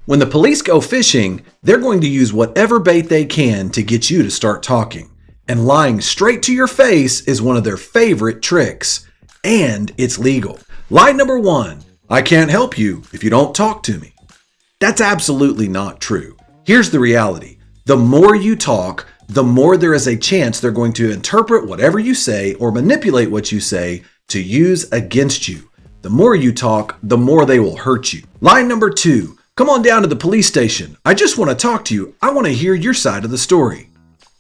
When the police go fishing, they're going to use whatever bait they can to get you to start talking. And lying straight to your face is one of their favorite tricks. And it's legal. Lie number 1, I can't help you if you don't talk to me. That's absolutely not true. Here's the reality. The more you talk, the more there is a chance they're going to interpret whatever you say or manipulate what you say to use against you. The more you talk, the more they will hurt you. Lie number 2, come on down to the police station. I just want to talk to you. I want to hear your side of the story.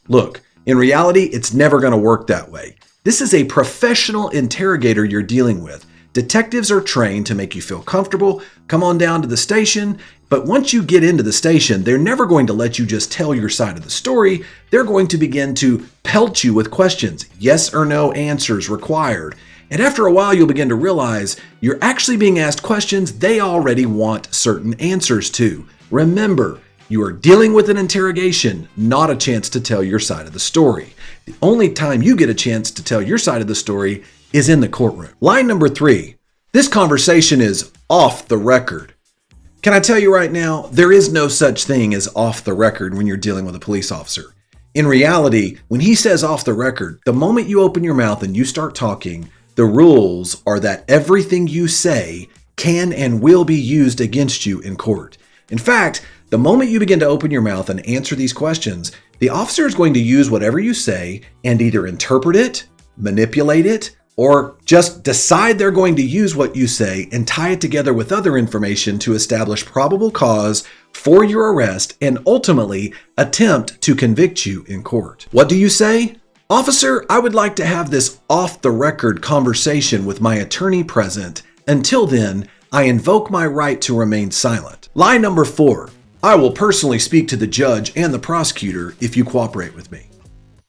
Look, in reality, it's never going to work that way. This is a professional interrogator you're dealing with. Detectives are trained to make you feel comfortable. Come on down to the station. But once you get into the station, they're never going to let you just tell your side of the story. They're going to begin to pelt you with questions. Yes or no answers required. And after a while, you'll begin to realize you're actually being asked questions they already want certain answers to. Remember, you are dealing with an interrogation, not a chance to tell your side of the story. The only time you get a chance to tell your side of the story is in the courtroom. Line number 3, this conversation is off the record. Can I tell you right now, there is no such thing as off the record when you're dealing with a police officer. In reality, when he says off the record, the moment you open your mouth and you start talking, the rules are that everything you say can and will be used against you in court. In fact, the moment you begin to open your mouth and answer these questions, the officer is going to use whatever you say and either interpret it, manipulate it, or just decide they're going to use what you say and tie it together with other information to establish probable cause for your arrest and ultimately attempt to convict you in court. What do you say? Officer, I would like to have this off-the-record conversation with my attorney present. Until then, I invoke my right to remain silent. Lie number 4, I will personally speak to the judge and the prosecutor if you cooperate with me.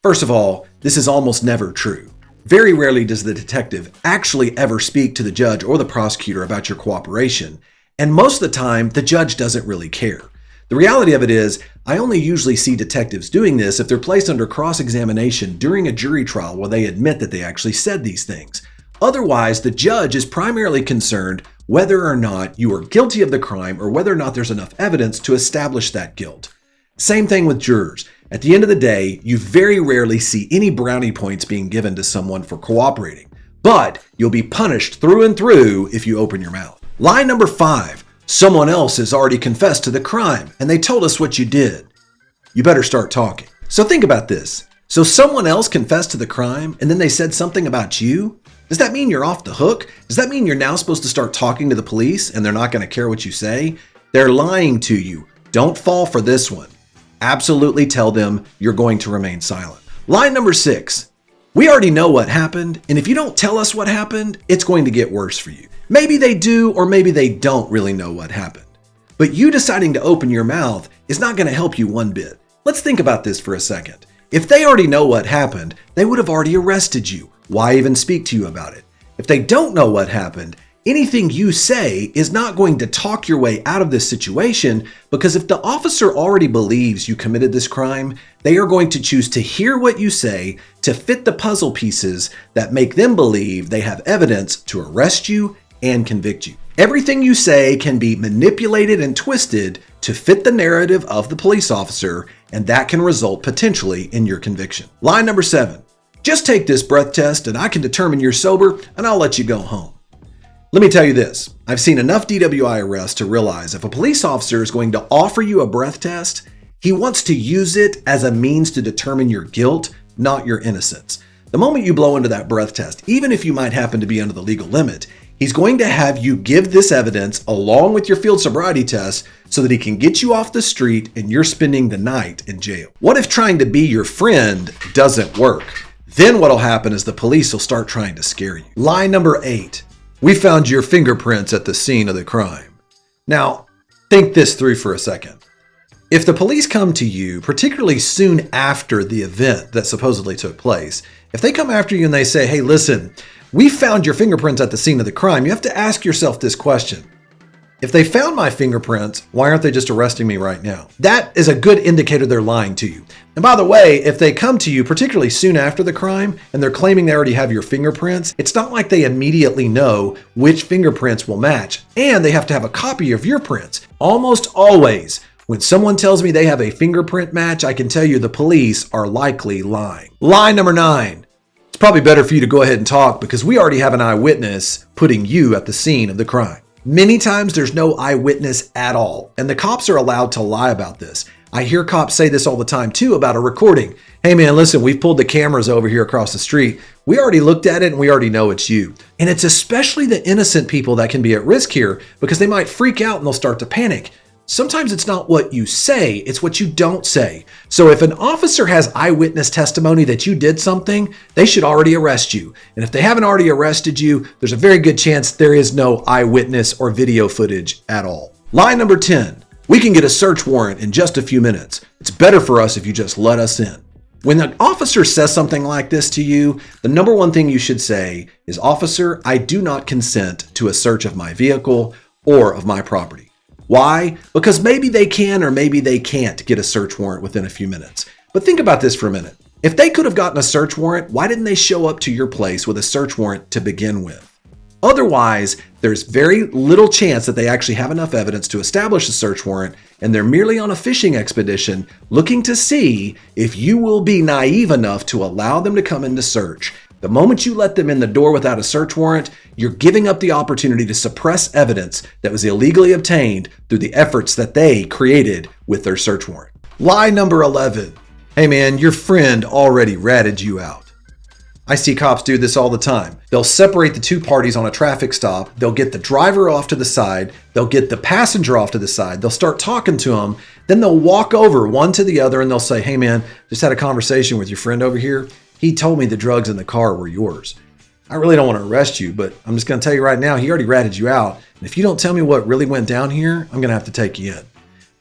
First of all, this is almost never true. Very rarely does the detective actually ever speak to the judge or the prosecutor about your cooperation, and most of the time, the judge doesn't really care. The reality of it is, I only usually see detectives doing this if they're placed under cross-examination during a jury trial where they admit that they actually said these things. Otherwise, the judge is primarily concerned whether or not you are guilty of the crime or whether or not there's enough evidence to establish that guilt. Same thing with jurors. At the end of the day, you very rarely see any brownie points being given to someone for cooperating, but you'll be punished through and through if you open your mouth. Lie number 5, someone else has already confessed to the crime and they told us what you did. You better start talking. So think about this. So someone else confessed to the crime and then they said something about you? Does that mean you're off the hook? Does that mean you're now supposed to start talking to the police and they're not going to care what you say? They're lying to you. Don't fall for this one. Absolutely tell them you're going to remain silent. Line number 6. We already know what happened, and if you don't tell us what happened, it's going to get worse for you. Maybe they do, or maybe they don't really know what happened. But you deciding to open your mouth is not going to help you one bit. Let's think about this for a second. If they already know what happened, they would have already arrested you. Why even speak to you about it? If they don't know what happened, anything you say is not going to talk your way out of this situation, because if the officer already believes you committed this crime, they are going to choose to hear what you say to fit the puzzle pieces that make them believe they have evidence to arrest you and convict you. Everything you say can be manipulated and twisted to fit the narrative of the police officer, and that can result potentially in your conviction. Line number 7. Just take this breath test and I can determine you're sober and I'll let you go home. Let me tell you this, I've seen enough DWI arrests to realize if a police officer is going to offer you a breath test, he wants to use it as a means to determine your guilt, not your innocence. The moment you blow into that breath test, even if you might happen to be under the legal limit, he's going to have you give this evidence along with your field sobriety test so that he can get you off the street and you're spending the night in jail. What if trying to be your friend doesn't work? Then what'll happen is the police will start trying to scare you. Lie number 8. We found your fingerprints at the scene of the crime. Now, think this through for a second. If the police come to you, particularly soon after the event that supposedly took place, if they come after you and they say, hey, listen, we found your fingerprints at the scene of the crime, you have to ask yourself this question. If they found my fingerprints, why aren't they just arresting me right now? That is a good indicator they're lying to you. And by the way, if they come to you, particularly soon after the crime, and they're claiming they already have your fingerprints, it's not like they immediately know which fingerprints will match, and they have to have a copy of your prints. Almost always, when someone tells me they have a fingerprint match, I can tell you the police are likely lying. Lie number 9. It's probably better for you to go ahead and talk because we already have an eyewitness putting you at the scene of the crime. Many times there's no eyewitness at all, and the cops are allowed to lie about this. I hear cops say this all the time too about a recording. Hey man, listen, we've pulled the cameras over here across the street. We already looked at it and we already know it's you. And it's especially the innocent people that can be at risk here because they might freak out and they'll start to panic. Sometimes it's not what you say, it's what you don't say. So if an officer has eyewitness testimony that you did something, they should already arrest you. And if they haven't already arrested you, there's a very good chance there is no eyewitness or video footage at all. Lie number 10. We can get a search warrant in just a few minutes. It's better for us if you just let us in. When an officer says something like this to you, the number one thing you should say is, "Officer, I do not consent to a search of my vehicle or of my property." Why? Because maybe they can or maybe they can't get a search warrant within a few minutes. But think about this for a minute. If they could have gotten a search warrant, why didn't they show up to your place with a search warrant to begin with? Otherwise, there's very little chance that they actually have enough evidence to establish a search warrant, and they're merely on a fishing expedition looking to see if you will be naive enough to allow them to come in to search. The moment you let them in the door without a search warrant, you're giving up the opportunity to suppress evidence that was illegally obtained through the efforts that they created with their search warrant. Lie number 11. Hey man, your friend already ratted you out. I see cops do this all the time. They'll separate the two parties on a traffic stop. They'll get the driver off to the side. They'll get the passenger off to the side. They'll start talking to them. Then they'll walk over one to the other and they'll say, "Hey man, just had a conversation with your friend over here. He told me the drugs in the car were yours. I really don't want to arrest you, but I'm just going to tell you right now, he already ratted you out. And if you don't tell me what really went down here, I'm going to have to take you in."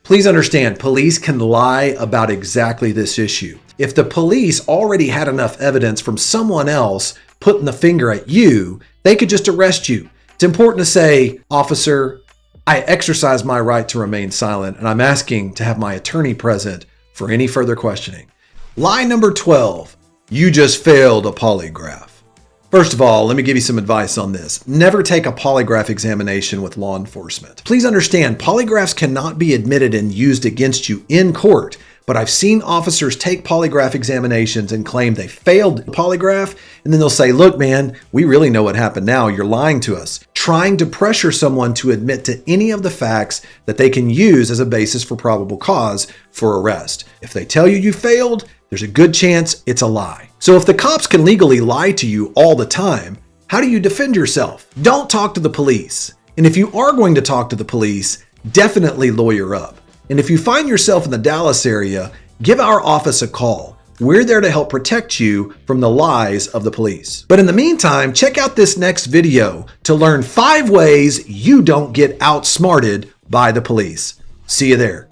Please understand, police can lie about exactly this issue. If the police already had enough evidence from someone else putting the finger at you, they could just arrest you. It's important to say, "Officer, I exercise my right to remain silent, and I'm asking to have my attorney present for any further questioning." Lie number 12. You just failed a polygraph. First of all, let me give you some advice on this. Never take a polygraph examination with law enforcement. Please understand, polygraphs cannot be admitted and used against you in court, but I've seen officers take polygraph examinations and claim they failed the polygraph, and then they'll say, "Look, man, we really know what happened now. You're lying to us," trying to pressure someone to admit to any of the facts that they can use as a basis for probable cause for arrest. If they tell you you failed, there's a good chance it's a lie. So if the cops can legally lie to you all the time, how do you defend yourself? Don't talk to the police. And if you are going to talk to the police, definitely lawyer up. And if you find yourself in the Dallas area, give our office a call. We're there to help protect you from the lies of the police. But in the meantime, check out this next video to learn 5 ways you don't get outsmarted by the police. See you there.